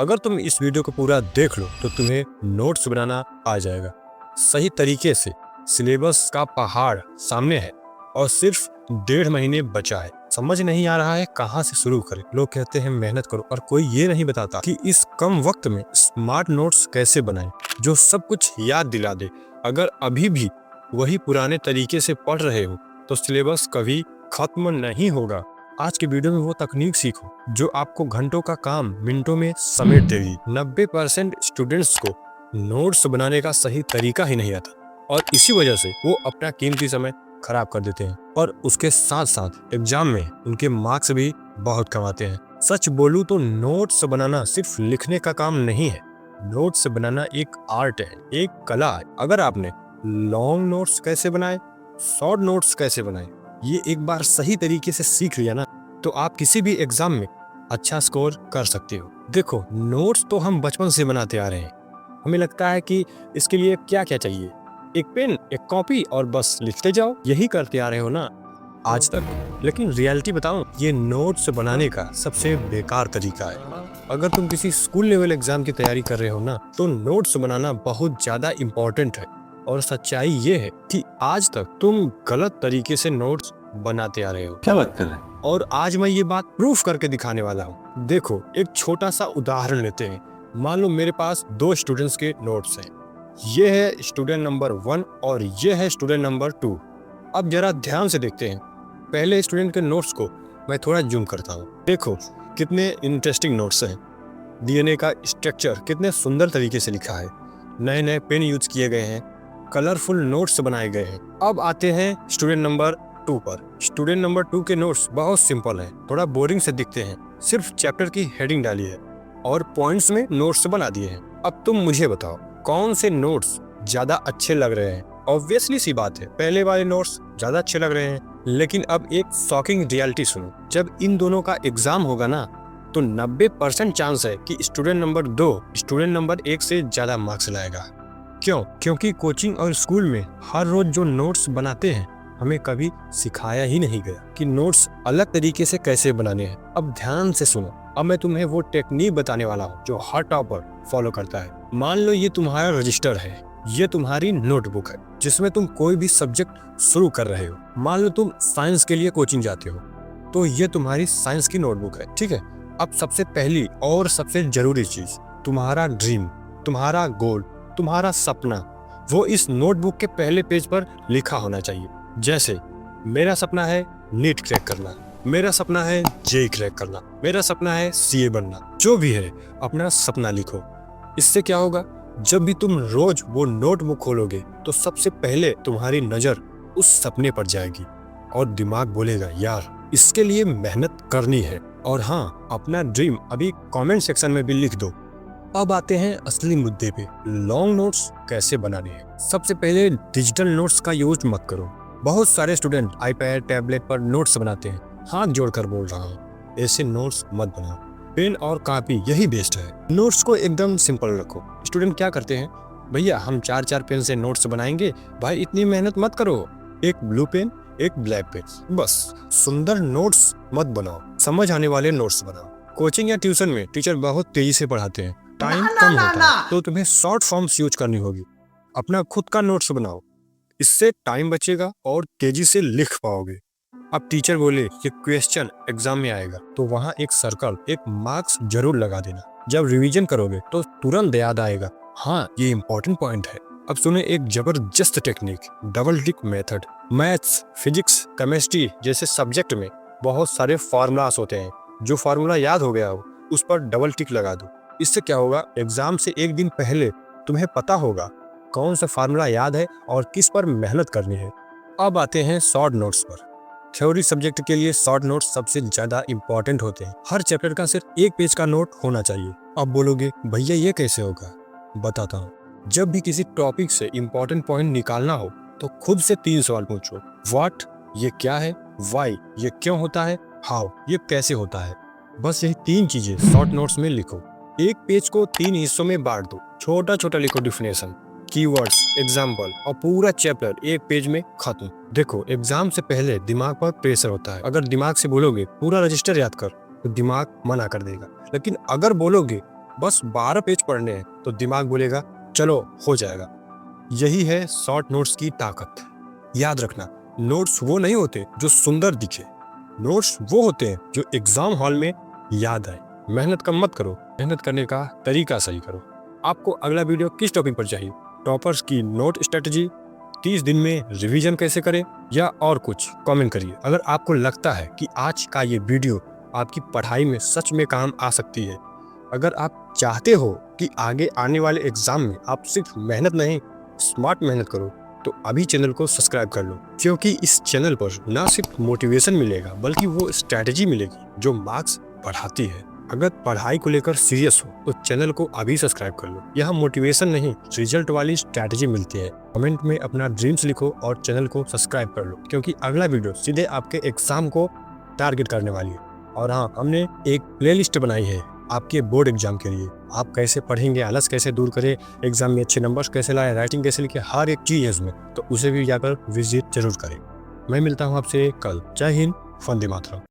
अगर तुम इस वीडियो को पूरा देख लो तो तुम्हें नोट्स बनाना आ जाएगा सही तरीके से। सिलेबस का पहाड़ सामने है और सिर्फ 1.5 महीने बचा है। समझ नहीं आ रहा है कहाँ से शुरू करें। लोग कहते हैं मेहनत करो और कोई ये नहीं बताता कि इस कम वक्त में स्मार्ट नोट्स कैसे बनाएं जो सब कुछ याद दिला दे। अगर अभी भी वही पुराने तरीके से पढ़ रहे हो तो सिलेबस कभी खत्म नहीं होगा। आज के वीडियो में वो तकनीक सीखो जो आपको घंटों का काम मिनटों में समेट देगी। 90% स्टूडेंट्स को नोट्स बनाने का सही तरीका ही नहीं आता और इसी वजह से वो अपना कीमती समय खराब कर देते हैं और उसके साथ साथ एग्जाम में उनके मार्क्स भी बहुत कम आते हैं। सच बोलूं तो नोट्स बनाना सिर्फ लिखने का काम नहीं है। नोट्स बनाना एक आर्ट है, एक कला है। अगर आपने लॉन्ग नोट्स कैसे बनाए, शॉर्ट नोट्स कैसे बनाए, ये एक बार सही तरीके से सीख लिया ना तो आप किसी भी एग्जाम में अच्छा स्कोर कर सकते हो। देखो, नोट्स तो हम बचपन से बनाते आ रहे हैं। हमें लगता है कि इसके लिए क्या क्या चाहिए, एक पेन, एक कॉपी और बस लिखते जाओ। यही करते आ रहे हो ना आज तक। लेकिन रियलिटी बताऊं, ये नोट्स बनाने का सबसे बेकार तरीका है। अगर तुम किसी स्कूल लेवल एग्जाम की तैयारी कर रहे हो ना तो नोट्स बनाना बहुत ज्यादा इम्पोर्टेंट है। और सच्चाई ये है कि आज तक तुम गलत तरीके से नोट्स बनाते आ रहे हो। क्या बात कर रहे हैं? और आज मैं ये बात प्रूफ करके दिखाने वाला हूँ। देखो, एक छोटा सा उदाहरण लेते हैं। मान लो मेरे पास 2 स्टूडेंट्स के नोट्स हैं। ये है स्टूडेंट नंबर 1 और ये है स्टूडेंट नंबर 2। अब जरा ध्यान से देखते हैं। पहले स्टूडेंट के नोट्स को मैं थोड़ा जूम करता हूँ। देखो कितने इंटरेस्टिंग नोट्स हैं। डीएनए का स्ट्रक्चर कितने सुंदर तरीके से लिखा है। नए नए पेन यूज किए गए हैं। कलरफुल नोट्स बनाए गए हैं। अब आते हैं स्टूडेंट नंबर 2 पर। स्टूडेंट नंबर 2 के नोट्स बहुत सिंपल हैं, थोड़ा बोरिंग से दिखते हैं। सिर्फ चैप्टर की हेडिंग डाली है और पॉइंट्स में नोट्स बना दिए हैं। अब तुम मुझे बताओ कौन से नोट्स ज्यादा अच्छे लग रहे हैं। ऑब्वियसली सी बात है, पहले वाले नोट्स ज्यादा अच्छे लग रहे हैं। लेकिन अब एक शॉकिंग रियलिटी सुनो। जब इन दोनों का एग्जाम होगा ना तो 90% चांस है कि स्टूडेंट नंबर 2 स्टूडेंट नंबर 1 से ज्यादा मार्क्स लाएगा। क्यों? क्योंकि कोचिंग और स्कूल में हर रोज जो नोट्स बनाते हैं हमें कभी सिखाया ही नहीं गया कि नोट्स अलग तरीके से कैसे बनाने हैं। अब ध्यान से सुनो। अब मैं तुम्हें वो टेक्निक बताने वाला हूँ जो हर टॉपर फॉलो करता है। मान लो ये तुम्हारा रजिस्टर है, ये तुम्हारी नोटबुक है जिसमें तुम कोई भी सब्जेक्ट शुरू कर रहे हो। मान लो तुम साइंस के लिए कोचिंग जाते हो तो ये तुम्हारी साइंस की नोटबुक है, ठीक है। अब सबसे पहली और सबसे जरूरी चीज, तुम्हारा ड्रीम, तुम्हारा गोल, तुम्हारा सपना, वो इस नोटबुक के पहले पेज पर लिखा होना चाहिए। जैसे मेरा सपना है नीट क्रैक करना, मेरा सपना है जेईई क्रैक करना, मेरा सपना है सीए बनना। जो भी है अपना सपना लिखो। इससे क्या होगा, जब भी तुम रोज वो नोटबुक खोलोगे तो सबसे पहले तुम्हारी नजर उस सपने पर जाएगी और दिमाग बोलेगा यार इसके लिए मेहनत करनी है। और हाँ, अपना ड्रीम अभी कमेंट सेक्शन में भी लिख दो। अब आते हैं असली मुद्दे पे, लॉन्ग नोट्स कैसे बनाने हैं। सबसे पहले डिजिटल नोट्स का यूज मत करो। बहुत सारे स्टूडेंट आईपैड, टैबलेट पर नोट्स बनाते हैं। हाथ जोड़कर बोल रहा हूँ, ऐसे नोट्स मत बनाओ। पेन और कॉपी यही बेस्ट है। नोट्स को एकदम सिंपल रखो। स्टूडेंट क्या करते हैं, भैया हम 4-4 पेन से नोट्स बनाएंगे। भाई इतनी मेहनत मत करो, एक ब्लू पेन, एक ब्लैक पेन, बस। सुंदर नोट्स मत बनाओ, समझ आने वाले नोट्स बनाओ। कोचिंग या ट्यूशन में टीचर बहुत तेजी से पढ़ाते हैं, टाइम कम होता है, तो तुम्हें शॉर्ट फॉर्म्स यूज करनी होगी। अपना खुद का नोट्स बनाओ, इससे टाइम बचेगा और तेजी से लिख पाओगे। अब टीचर बोले कि क्वेश्चन एग्जाम में आएगा तो वहाँ एक सर्कल, एक मार्क्स जरूर लगा देना। जब रिवीजन करोगे तो तुरंत याद आएगा। हाँ, ये इम्पोर्टेंट पॉइंट है। अब सुने एक जबरदस्त technique, double tick method. Maths, physics, chemistry जैसे सब्जेक्ट में बहुत सारे फार्मूलास होते हैं। जो फार्मूला याद हो गया हो उस पर डबल टिक लगा दो। इससे क्या होगा, एग्जाम से एक दिन पहले तुम्हें पता होगा कौन सा फार्मूला याद है और किस पर मेहनत करनी है। अब आते हैं शॉर्ट नोट्स पर। थ्योरी सब्जेक्ट के लिए शॉर्ट नोट्स सबसे ज्यादा इंपॉर्टेंट होते हैं। हर चैप्टर का सिर्फ 1 पेज का नोट होना चाहिए। अब बोलोगे भैया ये कैसे होगा, बताता हूँ। जब भी किसी टॉपिक से इंपॉर्टेंट पॉइंट निकालना हो तो खुद से 3 सवाल पूछो। व्हाट, ये क्या है, व्हाई, ये क्यों होता है, हाउ, ये कैसे होता है। बस यही 3 चीजें शॉर्ट नोट्स में लिखो। एक पेज को 3 हिस्सों में बांट दो। छोटा छोटा लिखो डिफिनेशन, कीवर्ड्स, एग्जाम्पल और पूरा चैप्टर एक पेज में खत्म। देखो, एग्जाम से पहले दिमाग पर प्रेशर होता है। अगर दिमाग से बोलोगे पूरा रजिस्टर याद कर तो दिमाग मना कर देगा। लेकिन अगर बोलोगे बस 12 पेज पढ़ने हैं तो दिमाग बोलेगा चलो हो जाएगा। यही है शॉर्ट नोट्स की ताकत। याद रखना, नोट्स वो नहीं होते जो सुंदर दिखे, नोट्स वो होते हैं जो एग्जाम हॉल में याद आए। मेहनत कम मत करो, मेहनत करने का तरीका सही करो। आपको अगला वीडियो किस टॉपिक पर चाहिए? टॉपर्स की नोट स्ट्रेटजी, 30 दिन में रिवीजन कैसे करें, या और कुछ? कमेंट करिए। अगर आपको लगता है कि आज का ये वीडियो आपकी पढ़ाई में सच में काम आ सकती है, अगर आप चाहते हो कि आगे आने वाले एग्जाम में आप सिर्फ मेहनत नहीं स्मार्ट मेहनत करो, तो अभी चैनल को सब्सक्राइब कर लो, क्योंकि इस चैनल पर ना सिर्फ मोटिवेशन मिलेगा बल्कि वो स्ट्रैटेजी मिलेगी जो मार्क्स बढ़ाती है। अगर पढ़ाई को लेकर सीरियस हो तो चैनल को अभी सब्सक्राइब कर लो। यहाँ मोटिवेशन नहीं, रिजल्ट वाली स्ट्रैटेजी मिलती है। कमेंट में अपना ड्रीम्स लिखो और चैनल को सब्सक्राइब कर लो, क्योंकि अगला वीडियो सीधे आपके एग्जाम को टारगेट करने वाली है। और हाँ, हमने एक प्लेलिस्ट बनाई है आपके बोर्ड एग्जाम के लिए। आप कैसे पढ़ेंगे, आलस कैसे दूर करें, एग्जाम में अच्छे नंबर्स कैसे लाएं, राइटिंग कैसे लिखे, हर एक चीज़ है उसमें, तो उसे भी जाकर विजिट जरूर करें। मैं मिलता हूँ आपसे कल। जय हिंद, वंदे मातरम।